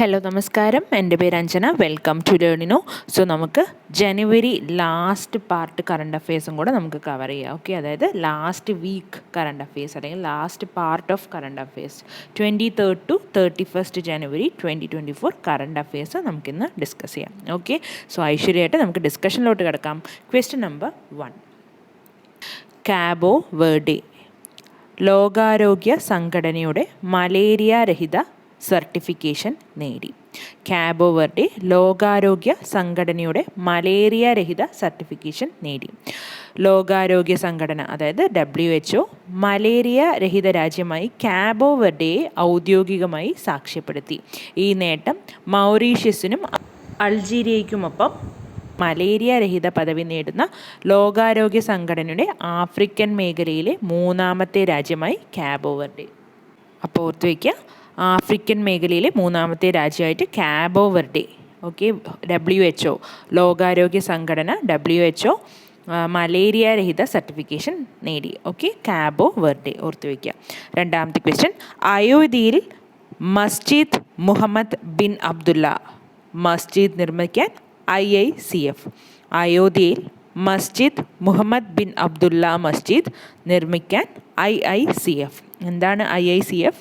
Hello നമസ്കാരം, എൻ്റെ പേര് Anjana. Welcome to Learnino. So നമുക്ക് ജനുവരി ലാസ്റ്റ് പാർട്ട് കറണ്ട് അഫെയർസും കൂടെ നമുക്ക് കവർ ചെയ്യാം. ഓക്കെ, അതായത് ലാസ്റ്റ് വീക്ക് കറണ്ട് അഫെയർസ് അല്ലെങ്കിൽ last part of current affairs 23rd to 31st January 2024 current affairs നമുക്കിന്ന് ഡിസ്കസ് ചെയ്യാം. ഓക്കെ, സോ ഐശ്വര്യമായിട്ട് നമുക്ക് ഡിസ്കഷനിലോട്ട് കിടക്കാം. Question number 1. കാബോ വെർഡെ ലോകാരോഗ്യ സംഘടനയുടെ മലേറിയ രഹിത സർട്ടിഫിക്കേഷൻ നേടി. കാബോ വെർഡെ ലോകാരോഗ്യ സംഘടനയുടെ മലേറിയ രഹിത സർട്ടിഫിക്കേഷൻ നേടി. ലോകാരോഗ്യ സംഘടന അതായത് WHO മലേറിയ രഹിത രാജ്യമായി കാബോ വെർഡെയെ ഔദ്യോഗികമായി സാക്ഷ്യപ്പെടുത്തി. ഈ നേട്ടം മൗറീഷ്യസിനും അൾജീരിയയ്ക്കുമൊപ്പം മലേറിയ രഹിത പദവി നേടുന്ന ലോകാരോഗ്യ സംഘടനയുടെ ആഫ്രിക്കൻ മേഖലയിലെ മൂന്നാമത്തെ രാജ്യമായി കാബോ വെർഡെ. അപ്പോൾ ഓർത്ത് വയ്ക്കുക, ആഫ്രിക്കൻ മേഖലയിലെ മൂന്നാമത്തെ രാജ്യമായിട്ട് കാബോ വെർഡെ. ഓക്കെ, WHO ലോകാരോഗ്യ സംഘടന WHO മലേറിയ രഹിത സർട്ടിഫിക്കേഷൻ നേടി. ഓക്കെ, കാബോ വെർഡെ ഓർത്ത് വയ്ക്കുക. രണ്ടാമത്തെ ക്വസ്റ്റ്യൻ. അയോധ്യയിൽ മസ്ജിദ് മുഹമ്മദ് ബിൻ അബ്ദുള്ള മസ്ജിദ് നിർമ്മിക്കാൻ IICF. അയോധ്യയിൽ മസ്ജിദ് മുഹമ്മദ് ബിൻ അബ്ദുള്ള മസ്ജിദ് നിർമ്മിക്കാൻ IICF. എന്താണ് IICF?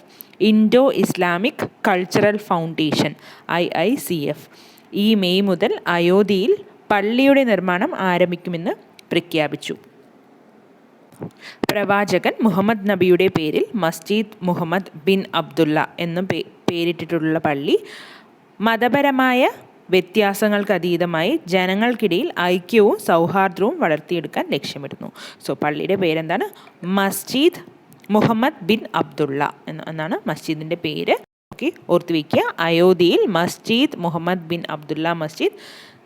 Indo Islamic cultural foundation IICF. ഈ മെയ് മുതൽ അയോധ്യയിൽ പള്ളിയുടെ നിർമ്മാണം ആരംഭിക്കുമെന്ന് പ്രഖ്യാപിച്ചു. പ്രവാചകൻ മുഹമ്മദ് നബിയുടെ പേരിൽ മസ്ജിദ് മുഹമ്മദ് ബിൻ അബ്ദുള്ള എന്നും പേരിട്ടിട്ടുള്ള പള്ളി മതപരമായ വ്യത്യാസങ്ങൾക്ക് അതീതമായി ജനങ്ങൾക്കിടയിൽ ഐക്യവും സൗഹാർദ്ദവും വളർത്തിയെടുക്കാൻ ലക്ഷ്യമിടുന്നു. സോ പള്ളിയുടെ പേരെന്താണ്? മസ്ജിദ് മുഹമ്മദ് ബിൻ അബ്ദുള്ള എന്നാണ് മസ്ജിദിൻ്റെ പേര്. ഓക്കെ, ഓർത്ത് വയ്ക്കുക. അയോധ്യയിൽ മസ്ജിദ് മുഹമ്മദ് ബിൻ അബ്ദുള്ള മസ്ജിദ്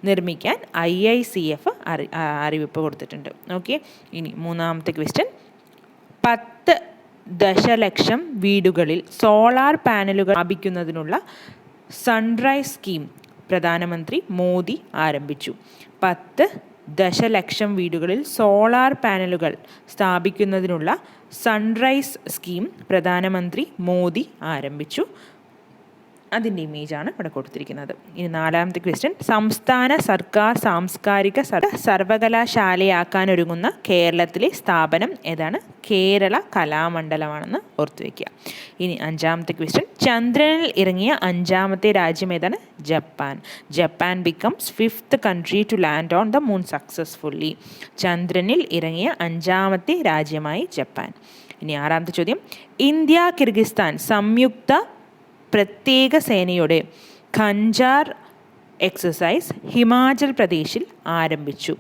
നിർമ്മിക്കാൻ IICF അറിയിപ്പ് കൊടുത്തിട്ടുണ്ട്. ഓക്കെ, ഇനി മൂന്നാമത്തെ ക്വസ്റ്റ്യൻ. 10 ദശലക്ഷം വീടുകളിൽ സോളാർ പാനലുകൾ സ്ഥാപിക്കുന്നതിനുള്ള സൺറൈസ് സ്കീം പ്രധാനമന്ത്രി മോദി ആരംഭിച്ചു. 10 ദശലക്ഷം വീടുകളിൽ സോളാർ പാനലുകൾ സ്ഥാപിക്കുന്നതിനുള്ള സൺറൈസ് സ്കീം പ്രധാനമന്ത്രി മോദി ആരംഭിച്ചു. അതിൻ്റെ ഇമേജാണ് ഇവിടെ കൊടുത്തിരിക്കുന്നത്. ഇനി നാലാമത്തെ ക്വസ്റ്റ്യൻ. സംസ്ഥാന സർക്കാർ സാംസ്കാരിക സർവകലാശാലയാക്കാനൊരുങ്ങുന്ന കേരളത്തിലെ സ്ഥാപനം ഏതാണ്? കേരള കലാമണ്ഡലമാണെന്ന് ഓർത്തു വയ്ക്കുക. ഇനി അഞ്ചാമത്തെ ക്വസ്റ്റ്യൻ. ചന്ദ്രനിൽ ഇറങ്ങിയ അഞ്ചാമത്തെ രാജ്യം ഏതാണ്? Japan. Japan becomes 5th country to land on the moon successfully. ചന്ദ്രനിൽ ഇറങ്ങിയ അഞ്ചാമത്തെ രാജ്യമായി ജപ്പാൻ. ഇനി ആറാമത്തെ ചോദ്യം. ഇന്ത്യ കിർഗിസ്ഥാൻ സംയുക്ത പ്രത്യേക സേനയുടെ ഖഞ്ചാർ എക്സസൈസ് ഹിമാചൽ പ്രദേശിൽ ആരംഭിച്ചു.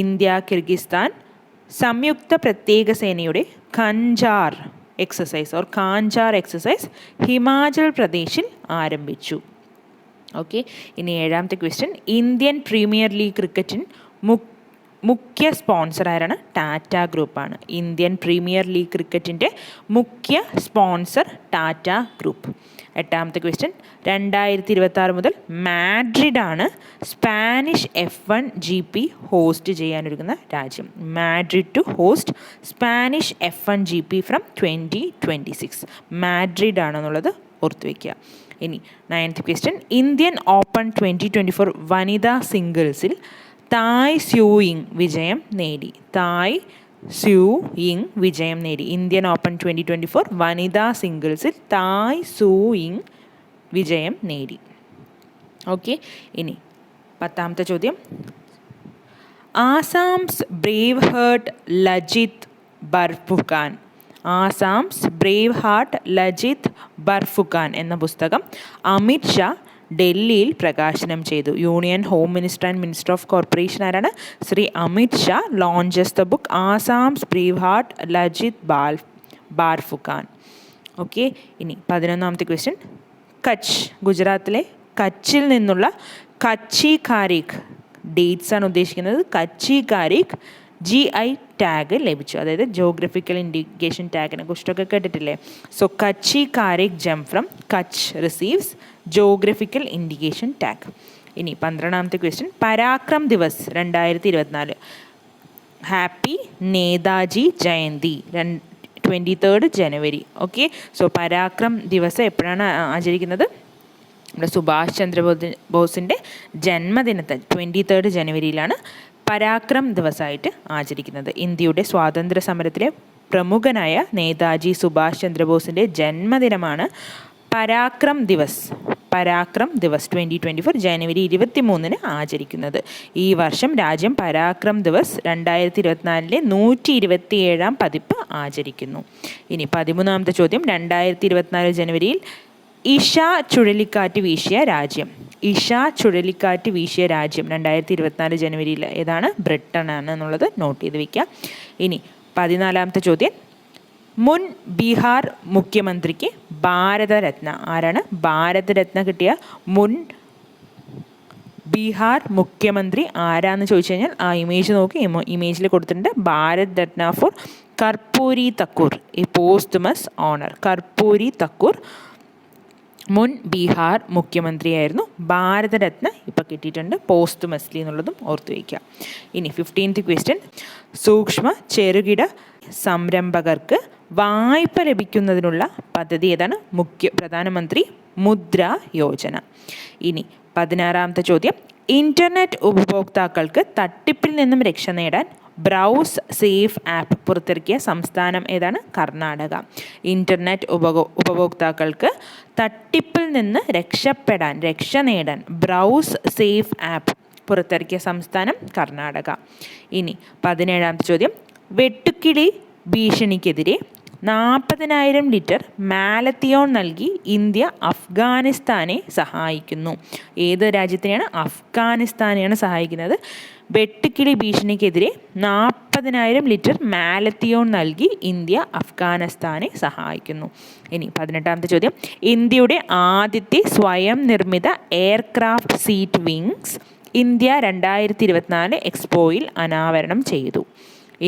ഇന്ത്യ കിർഗിസ്ഥാൻ സംയുക്ത പ്രത്യേക സേനയുടെ ഖഞ്ചാർ എക്സസൈസ് ഹിമാചൽ പ്രദേശിൽ ആരംഭിച്ചു. ഓക്കെ, ഇനി ഏഴാമത്തെ ക്വസ്റ്റ്യൻ. ഇന്ത്യൻ പ്രീമിയർ ലീഗ് ക്രിക്കറ്റിൻ മുഖ്യ സ്പോൺസർ ആരാണ്? ടാറ്റ ഗ്രൂപ്പാണ്. ഇന്ത്യൻ പ്രീമിയർ ലീഗ് ക്രിക്കറ്റിൻ്റെ മുഖ്യ സ്പോൺസർ ടാറ്റ ഗ്രൂപ്പ്. എട്ടാമത്തെ ക്വസ്റ്റ്യൻ. 2026 മുതൽ മാഡ്രിഡാണ് സ്പാനിഷ് F1 GP ഹോസ്റ്റ് ചെയ്യാനൊരുങ്ങുന്ന രാജ്യം. Madrid to host Spanish F1 GP from 2026. Madrid ആണെന്നുള്ളത് ഓർത്തു വയ്ക്കുക. ഇനി 9th ക്വസ്റ്റ്യൻ. ഇന്ത്യൻ ഓപ്പൺ 2024 വനിതാ സിംഗിൾസിൽ തായ് സ്യൂയിങ് വിജയം നേടി. ഇന്ത്യൻ ഓപ്പൺ 2024 വനിതാ സിംഗിൾസിൽ തായ് സൂയിങ് വിജയം നേടി. ഓക്കെ, ഇനി 10ാമത്തെ ചോദ്യം. ആസാംസ് ബ്രേവ് ഹാർട്ട് ലജിത് ബർഫുഖാൻ എന്ന പുസ്തകം അമിത് ഷാ ഡൽഹിയിൽ പ്രകാശനം ചെയ്തു. Union home minister and minister of corporation ആരാണ്? Shri Amit Shah launches the book Assam's brave heart Lachit Borphukan. Okay, ഇനി 11ാമത്തെ ക്വസ്റ്റ്യൻ. കച്ച്, ഗുജറാത്തിലെ കച്ചിൽ നിന്നുള്ള കച്ചി ഖാരിഖ് ഡേറ്റ്സ് ആണ് ഉദ്ദേശിക്കുന്നത്. കച്ചി ഖാരിഖ് GI ടാഗ് ലഭിച്ചു. അതായത് ജോഗ്രഫിക്കൽ ഇൻഡിക്കേഷൻ ടാഗിനെ കുറിച്ചൊക്കെ കേട്ടിട്ടില്ലേ? സോ കച്ചി ഖാരിഖ് ജം from Kutch receives geographical indication tag. ഇനി 12ാമത്തെ question. Parakram Diwas 2024 happy Netaji Jayanti 23rd January. Okay, so Parakram ദിവസം എപ്പോഴാണ് ആചരിക്കുന്നത്? നമ്മുടെ സുഭാഷ് ചന്ദ്രബോസിൻ്റെ ജന്മദിനത്തിൽ 23 ജനുവരിയിലാണ് പരാക്രം ദിവസമായിട്ട് ആചരിക്കുന്നത്. ഇന്ത്യയുടെ സ്വാതന്ത്ര്യ സമരത്തിലെ പ്രമുഖനായ നേതാജി സുഭാഷ് ചന്ദ്രബോസിൻ്റെ ജന്മദിനമാണ് പരാക്രം ദിവസ് 2024 ജനുവരി 23 ആചരിക്കുന്നത്. ഈ വർഷം രാജ്യം പരാക്രം ദിവസ് 2024 127 പതിപ്പ് ആചരിക്കുന്നു. ഇനി 13ാമത്തെ ചോദ്യം, 2024 ജനുവരിയിൽ ഇഷ ചുഴലിക്കാറ്റ് വീശിയ രാജ്യം. 2024 ജനുവരിയിൽ ഏതാണ്? ബ്രിട്ടനാണ് എന്നുള്ളത് നോട്ട് ചെയ്ത് വയ്ക്കുക. ഇനി 14ാമത്തെ ചോദ്യം, മുൻ ബീഹാർ മുഖ്യമന്ത്രിക്ക് ഭാരതരത്ന. ആരാണ് ഭാരതരത്ന കിട്ടിയ മുൻ ബീഹാർ മുഖ്യമന്ത്രി ആരാന്ന് ചോദിച്ചു കഴിഞ്ഞാൽ ആ ഇമേജ് നോക്കി, ഇമേജിൽ കൊടുത്തിട്ടുണ്ട് Bharat Ratna for Karpoori Thakur, a posthumous honour. Karpoori Thakur മുൻ ബീഹാർ മുഖ്യമന്ത്രിയായിരുന്നു. ഭാരതരത്ന ഇപ്പോൾ കിട്ടിയിട്ടുണ്ട് പോസ്റ്റ്മസ്ലി എന്നുള്ളതും ഓർത്തു വയ്ക്കുക. ഇനി 15th ക്വസ്റ്റ്യൻ, സൂക്ഷ്മ ചെറുകിട സംരംഭകർക്ക് വായ്പ ലഭിക്കുന്നതിനുള്ള പദ്ധതി ഏതാണ്? പ്രധാനമന്ത്രി മുദ്ര യോജന. ഇനി 16ാമത്തെ ചോദ്യം, ഇൻ്റർനെറ്റ് ഉപഭോക്താക്കൾക്ക് തട്ടിപ്പിൽ നിന്നും രക്ഷ നേടാൻ ബ്രൗസ് സേഫ് ആപ്പ് പുറത്തിറക്കിയ സംസ്ഥാനം ഏതാണ്? കർണാടക. ഇൻ്റർനെറ്റ് ഉപഭോക്താക്കൾക്ക് തട്ടിപ്പിൽ നിന്ന് രക്ഷ നേടാൻ ബ്രൗസ് സേഫ് ആപ്പ് പുറത്തിറക്കിയ സംസ്ഥാനം കർണാടക. ഇനി 17ാമത്തെ ചോദ്യം, വെട്ടുക്കിളി ഭീഷണിക്കെതിരെ 40,000 ലിറ്റർ മാലത്തിയോൺ നൽകി ഇന്ത്യ അഫ്ഗാനിസ്ഥാനെ സഹായിക്കുന്നു. ഏത് രാജ്യത്തിനെയാണ്? അഫ്ഗാനിസ്ഥാനെയാണ് സഹായിക്കുന്നത്. വെട്ടുക്കിളി ഭീഷണിക്കെതിരെ 40,000 ലിറ്റർ മാലത്തിയോൺ നൽകി ഇന്ത്യ അഫ്ഗാനിസ്ഥാനെ സഹായിക്കുന്നു. ഇനി 18ാമത്തെ ചോദ്യം, ഇന്ത്യയുടെ ആദ്യത്തെ സ്വയം നിർമ്മിത എയർക്രാഫ്റ്റ് സീറ്റ് വിങ്സ് ഇന്ത്യ 2024 എക്സ്പോയിൽ അനാവരണം ചെയ്തു.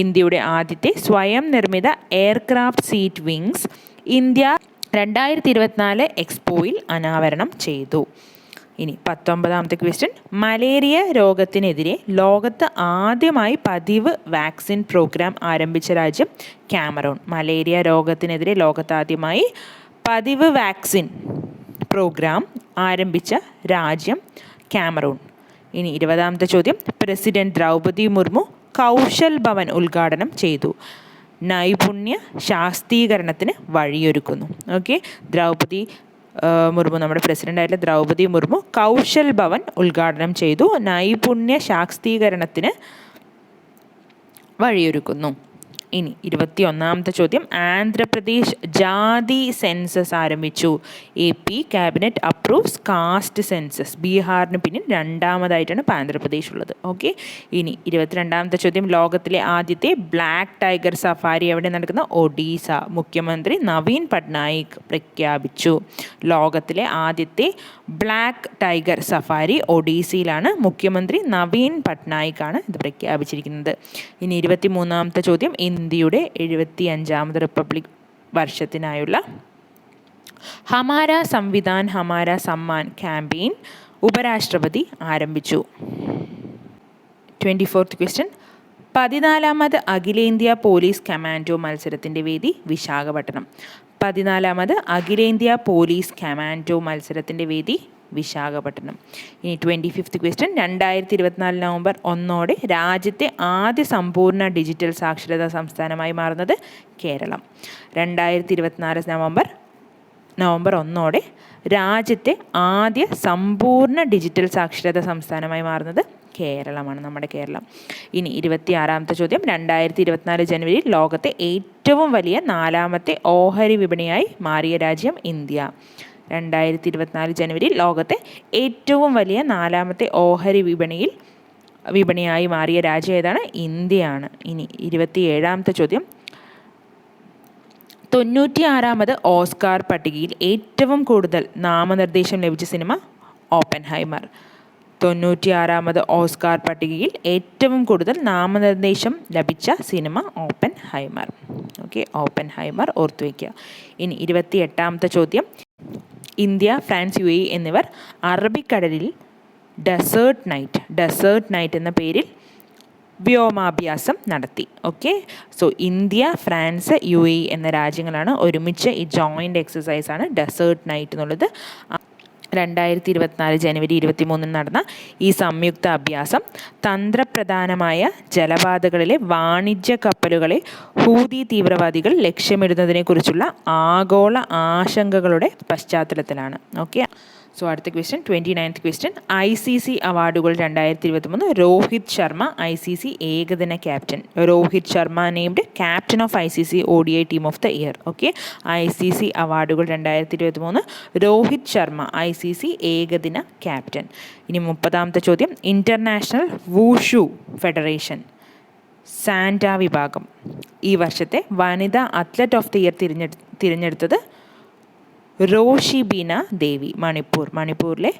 ഇന്ത്യയുടെ ആദ്യത്തെ സ്വയം നിർമ്മിത എയർക്രാഫ്റ്റ് സീറ്റ് വിങ്സ് ഇന്ത്യ 2024 എക്സ്പോയിൽ അനാവരണം ചെയ്തു. ഇനി 19ാമത്തെ ക്വസ്റ്റ്യൻ, മലേറിയ രോഗത്തിനെതിരെ ലോകത്ത് ആദ്യമായി പതിവ് വാക്സിൻ പ്രോഗ്രാം ആരംഭിച്ച രാജ്യം കാമറൂൺ. മലേറിയ രോഗത്തിനെതിരെ ലോകത്ത് ആദ്യമായി പതിവ് വാക്സിൻ പ്രോഗ്രാം ആരംഭിച്ച രാജ്യം കാമറൂൺ. ഇനി 20ാമത്തെ ചോദ്യം, പ്രസിഡന്റ് ദ്രൗപദി മുർമു കൗശൽ ഭവൻ ഉദ്ഘാടനം ചെയ്തു. നൈപുണ്യ ശാക്തീകരണത്തിന് വഴിയൊരുക്കുന്നു. ഓക്കെ, നമ്മുടെ പ്രസിഡൻ്റായിട്ടുള്ള ദ്രൗപദി മുർമു കൗശൽ ഭവൻ ഉദ്ഘാടനം ചെയ്തു. നൈപുണ്യ ശാക്തീകരണത്തിന് വഴിയൊരുക്കുന്നു. ഇനി 21ാമത്തെ ചോദ്യം, ആന്ധ്രാപ്രദേശ് ജാതി സെൻസസ് ആരംഭിച്ചു. AP cabinet approves caste census. ബീഹാറിന് പിന്നിൽ രണ്ടാമതായിട്ടാണ് ഇപ്പോൾ ആന്ധ്രാപ്രദേശ് ഉള്ളത്. ഓക്കെ, ഇനി 22ാമത്തെ ചോദ്യം, ലോകത്തിലെ ആദ്യത്തെ ബ്ലാക്ക് ടൈഗർ സഫാരി എവിടെ നടക്കുന്ന? ഒഡീസ. മുഖ്യമന്ത്രി നവീൻ പട്നായിക് പ്രഖ്യാപിച്ചു. ലോകത്തിലെ ആദ്യത്തെ ബ്ലാക്ക് ടൈഗർ സഫാരി ഒഡീസയിലാണ്. മുഖ്യമന്ത്രി നവീൻ പട്നായിക്കാണ് ഇത് പ്രഖ്യാപിച്ചിരിക്കുന്നത്. ഇനി 23ാമത്തെ ചോദ്യം, ഇന്ത്യയുടെ 75ാമത് റിപ്പബ്ലിക് വർഷത്തിനായുള്ള ഹമാര സംവിധാൻ ഹമാര സമ്മാൻ ക്യാമ്പയിൻ ഉപരാഷ്ട്രപതി ആരംഭിച്ചു. 24th ക്വസ്റ്റ്യൻ, 14ാമത് അഖിലേന്ത്യാ പോലീസ് കമാൻഡോ മത്സരത്തിൻ്റെ വേദി വിശാഖപട്ടണം. 14ാമത് അഖിലേന്ത്യാ പോലീസ് കമാൻഡോ മത്സരത്തിൻ്റെ വേദി വിശാഖപട്ടണം. ഇനി 25th ക്വസ്റ്റ്യൻ, 2024 നവംബർ 1 രാജ്യത്തെ ആദ്യ സമ്പൂർണ്ണ ഡിജിറ്റൽ സാക്ഷരതാ സംസ്ഥാനമായി മാറുന്നത് കേരളം. 2024 നവംബർ 1 രാജ്യത്തെ ആദ്യ സമ്പൂർണ്ണ ഡിജിറ്റൽ സാക്ഷരതാ സംസ്ഥാനമായി മാറുന്നത് കേരളമാണ്, നമ്മുടെ കേരളം. ഇനി 26ാമത്തെ ചോദ്യം, 2024 ജനുവരിയിൽ ലോകത്തെ ഏറ്റവും വലിയ 4ാമത്തെ ഓഹരി വിപണിയായി മാറിയ രാജ്യം ഇന്ത്യ. 2024 ജനുവരിയിൽ ലോകത്തെ ഏറ്റവും വലിയ 4ാമത്തെ ഓഹരി വിപണിയായി മാറിയ രാജ്യം ഏതാണ്? ഇന്ത്യയാണ്. ഇനി 27ാമത്തെ ചോദ്യം, 96ാമത് ഓസ്കാർ പട്ടികയിൽ ഏറ്റവും കൂടുതൽ നാമനിർദ്ദേശം ലഭിച്ച സിനിമ ഓപ്പൻഹൈമർ. 96ാമത് ഓസ്കാർ പട്ടികയിൽ ഏറ്റവും കൂടുതൽ നാമനിർദ്ദേശം ലഭിച്ച സിനിമ ഓപ്പൻഹൈമർ. ഓക്കെ, ഓപ്പൻഹൈമർ ഓർത്തു വയ്ക്കുക. ഇനി 28ാമത്തെ ചോദ്യം, ഇന്ത്യ, ഫ്രാൻസ്, UAE എന്നിവർ അറബിക്കടലിൽ ഡെസേർട്ട് നൈറ്റ് എന്ന പേരിൽ വ്യോമാഭ്യാസം നടത്തി. Okay, so India, France, UAE എന്ന രാജ്യങ്ങളാണ് ഒരുമിച്ച് ഈ ജോയിൻ്റ് എക്സസൈസാണ് ഡെസേർട്ട് നൈറ്റ് എന്നുള്ളത് 2024 ജനുവരി 23 നടന്ന ഈ സംയുക്ത അഭ്യാസം തന്ത്രപ്രധാനമായ ജലപാതകളിലെ വാണിജ്യ കപ്പലുകളെ ഹൂതി തീവ്രവാദികൾ ലക്ഷ്യമിടുന്നതിനെക്കുറിച്ചുള്ള ആഗോള ആശങ്കകളുടെ പശ്ചാത്തലത്തിലാണ്. ഓക്കെ, സോ അടുത്ത ക്വസ്റ്റ്യൻ, 29th ക്വസ്റ്റ്യൻ. ICC അവാർഡുകൾ 2023. രോഹിത് ശർമ്മ ICC ഏകദിന captain. Rohit Sharma named captain of ICC ODI team of the year. Okay, ICC അവാർഡുകൾ 2023. രോഹിത് ശർമ്മ ICC ഏകദിന ക്യാപ്റ്റൻ. ഇനി 30ാമത്തെ ചോദ്യം. ഇൻ്റർനാഷണൽ വൂഷു ഫെഡറേഷൻ സാന്റ വിഭാഗം ഈ വർഷത്തെ വനിതാ അത്ലറ്റ് ഓഫ് ദ ഇയർ തിരഞ്ഞെടുത്തത് റോഷി ബീന ദേവി. മണിപ്പൂരിലെ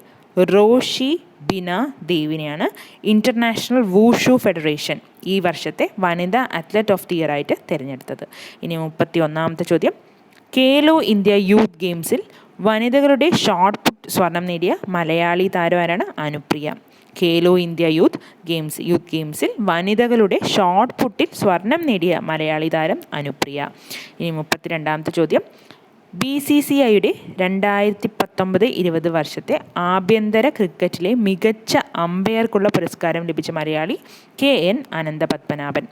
റോഷി ബീന ദേവിനെയാണ് ഇൻ്റർനാഷണൽ വൂഷു ഫെഡറേഷൻ ഈ വർഷത്തെ വനിതാ അത്ലറ്റ് ഓഫ് ദി ഇയർ ആയിട്ട് തിരഞ്ഞെടുത്തത്. ഇനി 31ാമത്തെ ചോദ്യം. ഖേലോ ഇന്ത്യ യൂത്ത് ഗെയിംസിൽ വനിതകളുടെ ഷോട്ട് പുട്ട് സ്വർണം നേടിയ മലയാളി താരം ആരാണ്? അനുപ്രിയ. ഖേലോ ഇന്ത്യ യൂത്ത് ഗെയിംസിൽ വനിതകളുടെ ഷോട്ട് പുട്ടിൽ സ്വർണം നേടിയ മലയാളി താരം അനുപ്രിയ. ഇനി 32ാമത്തെ ചോദ്യം. BCCIയുടെ 2019-20 വർഷത്തെ ആഭ്യന്തര ക്രിക്കറ്റിലെ മികച്ച അമ്പയർക്കുള്ള പുരസ്കാരം ലഭിച്ച മലയാളി KN അനന്തപത്മനാഭൻ.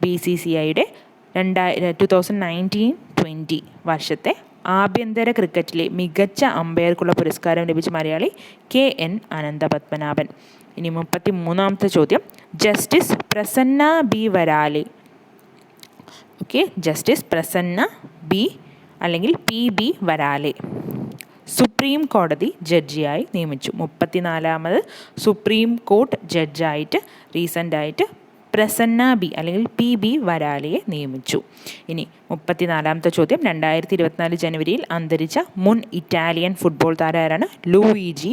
BCCIയുടെ 2019-20 വർഷത്തെ ആഭ്യന്തര ക്രിക്കറ്റിലെ മികച്ച അമ്പയർക്കുള്ള പുരസ്കാരം ലഭിച്ച മലയാളി KN അനന്തപത്മനാഭൻ. ഇനി 33ാമത്തെ ചോദ്യം. Justice Prasanna B Varale. Okay, justice Prasanna B അല്ലെങ്കിൽ PB വരാലെ സുപ്രീം കോടതി ജഡ്ജിയായി നിയമിച്ചു. 34ാമത് സുപ്രീം കോർട്ട് ജഡ്ജായിട്ട് റീസെൻ്റായിട്ട് പ്രസന്ന ബി അല്ലെങ്കിൽ PB വരാലെയെ നിയമിച്ചു. ഇനി 34ാമത്തെ ചോദ്യം. 2024 ജനുവരിയിൽ അന്തരിച്ച മുൻ ഇറ്റാലിയൻ ഫുട്ബോൾ താരം ആരാണ്? ലൂയിജി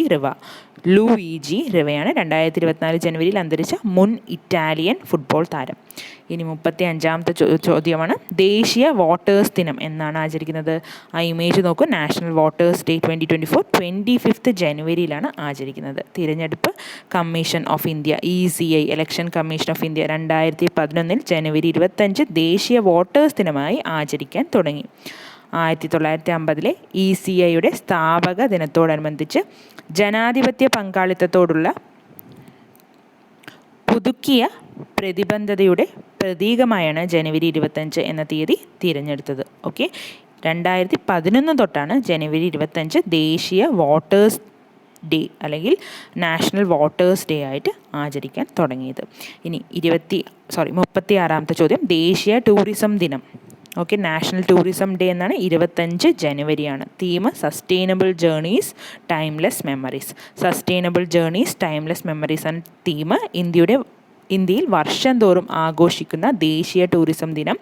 റിവയാണ് 2024 ജനുവരിയിൽ അന്തരിച്ച മുൻ ഇറ്റാലിയൻ ഫുട്ബോൾ താരം. ഇനി 35ാമത്തെ ചോദ്യമാണ്. ദേശീയ വോട്ടേഴ്സ് ദിനം എന്നാണ് ആചരിക്കുന്നത്? ആ ഇമേജ് നോക്കൂ. നാഷണൽ വോട്ടേഴ്സ് ഡേ 2024 25th ജനുവരിയിലാണ് ആചരിക്കുന്നത്. തിരഞ്ഞെടുപ്പ് commission of India ECI election commission of India 2011 ജനുവരി 25 ദേശീയ വോട്ടേഴ്സ് ദിനമായി ആചരിക്കാൻ തുടങ്ങി. 1950 ECIയുടെ സ്ഥാപക ദിനത്തോടനുബന്ധിച്ച് ജനാധിപത്യ പങ്കാളിത്തത്തോടുള്ള പുതുക്കിയ പ്രതിബദ്ധതയുടെ പ്രതീകമായാണ് ജനുവരി 25 എന്ന തീയതി തിരഞ്ഞെടുത്തത്. ഓക്കെ, 2011 തൊട്ടാണ് ജനുവരി 25 ദേശീയ വോട്ടേഴ്സ് ഡേ അല്ലെങ്കിൽ നാഷണൽ വോട്ടേഴ്സ് ഡേ ആയിട്ട് ആചരിക്കാൻ തുടങ്ങിയത്. ഇനി 36ാമത്തെ ചോദ്യം. ദേശീയ ടൂറിസം ദിനം. ഓക്കെ, നാഷണൽ ടൂറിസം ഡേ എന്നാണ് 25 ജനുവരിയാണ്. Theme sustainable journeys timeless memories. Sustainable journeys timeless memories ആണ് തീം. ഇന്ത്യയിൽ വർഷം തോറും ആഘോഷിക്കുന്ന ദേശീയ ടൂറിസം ദിനം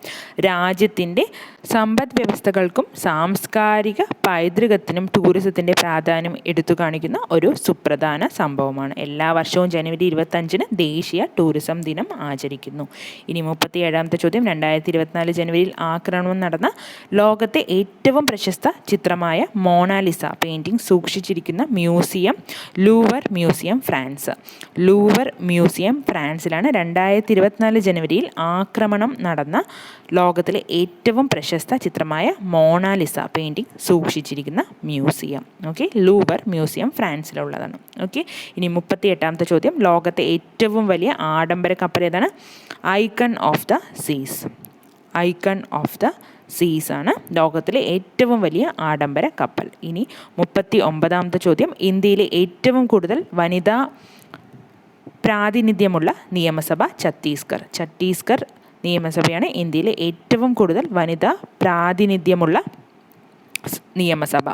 രാജ്യത്തിൻ്റെ സമ്പദ് വ്യവസ്ഥകൾക്കും സാംസ്കാരിക പൈതൃകത്തിനും ടൂറിസത്തിൻ്റെ പ്രാധാന്യം എടുത്തു കാണിക്കുന്ന ഒരു സുപ്രധാന സംഭവമാണ്. എല്ലാ വർഷവും ജനുവരി 25 ദേശീയ ടൂറിസം ദിനം ആചരിക്കുന്നു. ഇനി 37ാമത്തെ ചോദ്യം. 2024 ജനുവരിയിൽ ആക്രമണം നടന്ന ലോകത്തെ ഏറ്റവും പ്രശസ്ത ചിത്രമായ മോണാലിസ പെയിൻറ്റിംഗ് സൂക്ഷിച്ചിരിക്കുന്ന മ്യൂസിയം ലൂവർ മ്യൂസിയം ഫ്രാൻസിലാണ് 2024 ജനുവരിയിൽ ആക്രമണം നടന്ന ലോകത്തിലെ ഏറ്റവും പ്രശസ്ത ചിത്രമായ മോണാലിസ പെയിൻറ്റിംഗ് സൂക്ഷിച്ചിരിക്കുന്ന മ്യൂസിയം. ഓക്കെ, ലൂവർ മ്യൂസിയം ഫ്രാൻസിലുള്ളതാണ്. ഓക്കെ, ഇനി 38ാമത്തെ ചോദ്യം. ലോകത്തെ ഏറ്റവും വലിയ ആഡംബര കപ്പൽ ഏതാണ്? ഐക്കൺ ഓഫ് ദ സീസ് ആണ് ലോകത്തിലെ ഏറ്റവും വലിയ ആഡംബര കപ്പൽ. ഇനി 39ാമത്തെ ചോദ്യം. ഇന്ത്യയിലെ ഏറ്റവും കൂടുതൽ വനിതാ പ്രാതിനിധ്യമുള്ള നിയമസഭ ഛത്തീസ്ഗഡ് നിയമസഭയാണ് ഇന്ത്യയിലെ ഏറ്റവും കൂടുതൽ വനിതാ പ്രാതിനിധ്യമുള്ള നിയമസഭ.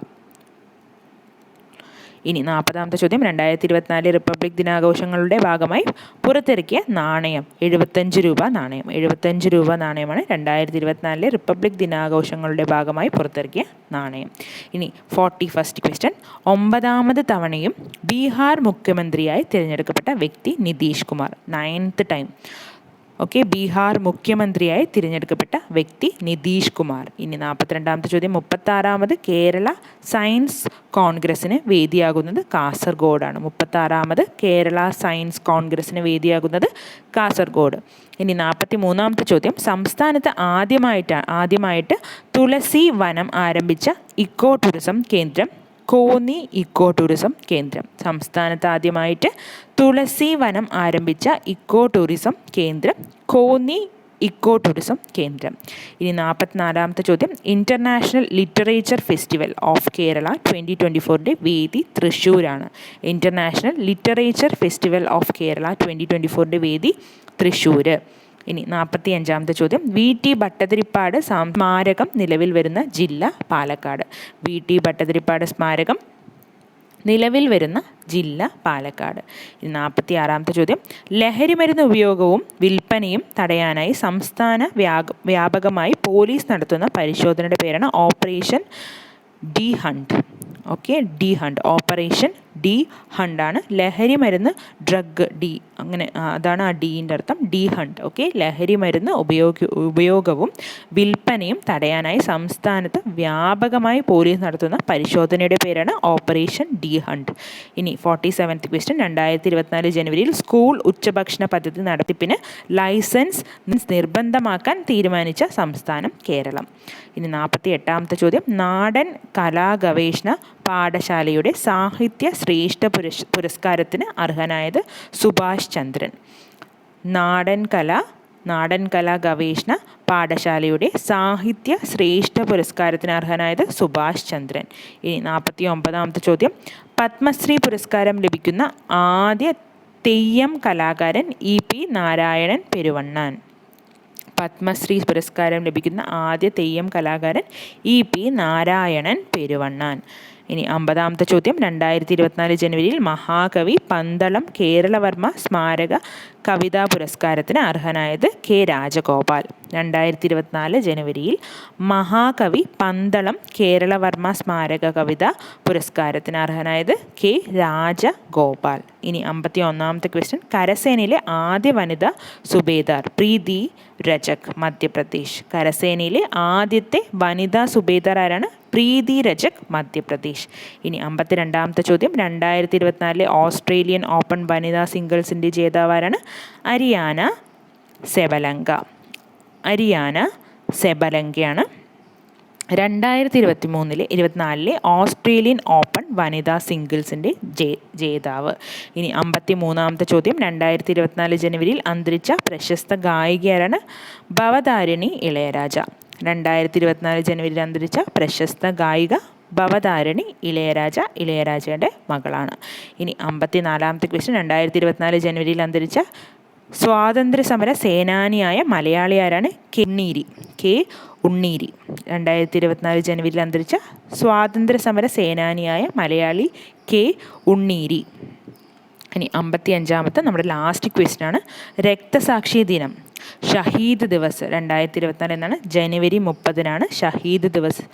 ഇനി 40ാമത്തെ ചോദ്യം. 2024 റിപ്പബ്ലിക് ദിനാഘോഷങ്ങളുടെ ഭാഗമായി പുറത്തിറക്കിയ നാണയം 75 രൂപ നാണയം. 75 രൂപ നാണയമാണ് 2024 റിപ്പബ്ലിക് ദിനാഘോഷങ്ങളുടെ ഭാഗമായി പുറത്തിറക്കിയ നാണയം. ഇനി 41st ക്വസ്റ്റ്യൻ. 9ാമത് തവണയും ബീഹാർ മുഖ്യമന്ത്രിയായി തിരഞ്ഞെടുക്കപ്പെട്ട വ്യക്തി Nitish Kumar. 9th time. Okay, Bihar മുഖ്യമന്ത്രിയായി തിരഞ്ഞെടുക്കപ്പെട്ട വ്യക്തി നിതീഷ് കുമാർ. ഇനി 42ാമത്തെ ചോദ്യം. 36ാമത് കേരള സയൻസ് കോൺഗ്രസ്സിന് വേദിയാകുന്നത് കാസർഗോഡാണ്. 36ാമത് കേരള സയൻസ് കോൺഗ്രസ്സിന് വേദിയാകുന്നത് കാസർഗോഡ്. ഇനി 43ാമത്തെ ചോദ്യം. സംസ്ഥാനത്ത് ആദ്യമായിട്ട് തുളസി വനം ആരംഭിച്ച ഇക്കോ ടൂറിസം കേന്ദ്രം കോന്നി ഇക്കോ ടൂറിസം കേന്ദ്രം. സംസ്ഥാനത്ത് ആദ്യമായിട്ട് തുളസി വനം ആരംഭിച്ച ഇക്കോ ടൂറിസം കേന്ദ്രം കോന്നി ഇക്കോ ടൂറിസം കേന്ദ്രം. ഇനി 44ാമത്തെ ചോദ്യം, international literature festival of Kerala 2024 വേദി തൃശ്ശൂരാണ്. International literature festival of Kerala 2024 വേദി തൃശ്ശൂർ. ഇനി 45ാമത്തെ ചോദ്യം, വി.ടി. ഭട്ടതിരിപ്പാട് സ്മാരകം നിലവിൽ വരുന്ന ജില്ല പാലക്കാട്. വി.ടി. ഭട്ടതിരിപ്പാട് സ്മാരകം നിലവിൽ വരുന്ന ജില്ല പാലക്കാട്. ഇനി 46ാമത്തെ ചോദ്യം, ലഹരിമരുന്ന് ഉപയോഗവും വിൽപ്പനയും തടയാനായി സംസ്ഥാന വ്യാപകമായി പോലീസ് നടത്തുന്ന പരിശോധനയുടെ പേരാണ് operation D hunt. Okay, D hunt, operation D ഹണ്ടാണ് ലഹരി മരുന്ന്, ഡ്രഗ് ഡി, അങ്ങനെ അതാണ് ആ ഡീൻ്റെ അർത്ഥം, ഡി ഹണ്ട്. ഓക്കെ, ലഹരി മരുന്ന് ഉപയോഗവും വിൽപ്പനയും തടയാനായി സംസ്ഥാനത്ത് വ്യാപകമായി പോലീസ് നടത്തുന്ന പരിശോധനയുടെ പേരാണ് ഓപ്പറേഷൻ ഡി ഹണ്ട്. ഇനി 47th ക്വസ്റ്റ്യൻ, 2024 ജനുവരിയിൽ സ്കൂൾ ഉച്ചഭക്ഷണ പദ്ധതി നടത്തിപ്പിന് ലൈസൻസ് നിർബന്ധമാക്കാൻ തീരുമാനിച്ച സംസ്ഥാനം കേരളം. ഇനി 48ാമത്തെ ചോദ്യം, നാടൻ കലാഗവേഷണ പാഠശാലയുടെ സാഹിത്യ ശ്രേഷ്ഠ പുരസ്കാരത്തിന് അർഹനായത് സുഭാഷ് ചന്ദ്രൻ. നാടൻ കലാ ഗവേഷണ പാഠശാലയുടെ സാഹിത്യ ശ്രേഷ്ഠ പുരസ്കാരത്തിന് അർഹനായത് സുഭാഷ് ചന്ദ്രൻ. ഇനി 49ാമത്തെ ചോദ്യം, പത്മശ്രീ പുരസ്കാരം ലഭിക്കുന്ന ആദ്യ തെയ്യം കലാകാരൻ ഇ.പി. നാരായണൻ പെരുവണ്ണാൻ. പത്മശ്രീ പുരസ്കാരം ലഭിക്കുന്ന ആദ്യ തെയ്യം കലാകാരൻ ഇ.പി. നാരായണൻ പെരുവണ്ണാൻ. ഇനി 50ാമത്തെ ചോദ്യം, 2024 ജനുവരിയിൽ മഹാകവി പന്തളം കേരളവർമ്മ സ്മാരക കവിതാ പുരസ്കാരത്തിന് അർഹനായത് കെ രാജഗോപാൽ. 2024 ജനുവരിയിൽ മഹാകവി പന്തളം കേരളവർമ്മ സ്മാരക കവിതാ പുരസ്കാരത്തിന് അർഹനായത് കെ രാജഗോപാൽ. ഇനി 51ാമത്തെ ക്വസ്റ്റ്യൻ, കരസേനയിലെ ആദ്യ വനിതാ സുബേദാർ പ്രീതി രജക്, മധ്യപ്രദേശ്. കരസേനയിലെ ആദ്യത്തെ വനിതാ സുബേദാർ ആരാണ്? പ്രീതി രജക്, മധ്യപ്രദേശ്. ഇനി 52ാമത്തെ ചോദ്യം, 2024 ഓസ്ട്രേലിയൻ ഓപ്പൺ വനിതാ സിംഗിൾസിൻ്റെ ജേതാവാരാണ്? അരിയാന സെബലങ്കയാണ് 2024 ഓസ്ട്രേലിയൻ ഓപ്പൺ വനിതാ സിംഗിൾസിൻ്റെ ജേതാവ്. ഇനി 53ാമത്തെ ചോദ്യം, 2024 ജനുവരിയിൽ അന്തരിച്ച പ്രശസ്ത ഗായികയാരാണ്? ഭവതാരിണി ഇളയരാജ. 2024 ജനുവരിയിൽ അന്തരിച്ച പ്രശസ്ത ഗായിക ഭവതാരിണി ഇളയരാജയുടെ മകളാണ്. ഇനി 54ാമത്തെ ക്വസ്റ്റ്യൻ, 2024 ജനുവരിയിൽ അന്തരിച്ച സ്വാതന്ത്ര്യ സമര സേനാനിയായ മലയാളി ആരാണ്? കെ ഉണ്ണീരി. 2024 ജനുവരിയിൽ അന്തരിച്ച സ്വാതന്ത്ര്യ സമര സേനാനിയായ മലയാളി കെ ഉണ്ണീരി. ഇനി 55ാമത്തെ നമ്മുടെ ലാസ്റ്റ് ക്വസ്റ്റ്യൻ ആണ്, രക്തസാക്ഷി ദിനം, ഷഹീദ് ദിവസ് 2024 എന്നാണ്? ജനുവരി 30-നാണ് ഷഹീദ് ദിവസ്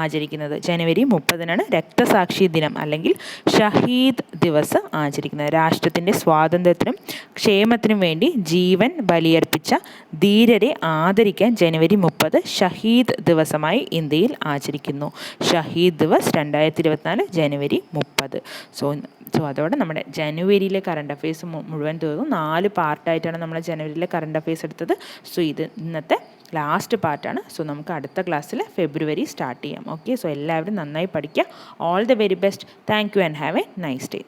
ആചരിക്കുന്നത്. ജനുവരി 30-നാണ് രക്തസാക്ഷി ദിനം അല്ലെങ്കിൽ ഷഹീദ് ദിവസ് ആചരിക്കുന്നത്. രാഷ്ട്രത്തിൻ്റെ സ്വാതന്ത്ര്യത്തിനും ക്ഷേമത്തിനും വേണ്ടി ജീവൻ ബലിയർപ്പിച്ച ധീരരെ ആദരിക്കാൻ ജനുവരി 30 ഷഹീദ് ദിവസമായി ഇന്ത്യയിൽ ആചരിക്കുന്നു. ഷഹീദ് ദിവസ് 2024 ജനുവരി 30. സോ അതോടെ നമ്മുടെ ജനുവരിയിലെ കറണ്ട് അഫെയർസ് മുഴുവൻ തീർന്നു. 4 പാർട്ടായിട്ടാണ് നമ്മൾ ജനുവരിയിലെ കറണ്ട് അഫെയർസ് എടുത്തത്. സോ ഇത് ഇന്നത്തെ ലാസ്റ്റ് പാർട്ടാണ്. സോ നമുക്ക് അടുത്ത ക്ലാസ്സിൽ ഫെബ്രുവരി സ്റ്റാർട്ട് ചെയ്യാം. ഓക്കെ, സോ എല്ലാവരും നന്നായി പഠിക്കുക. All the very best. Thank you and have A nice day.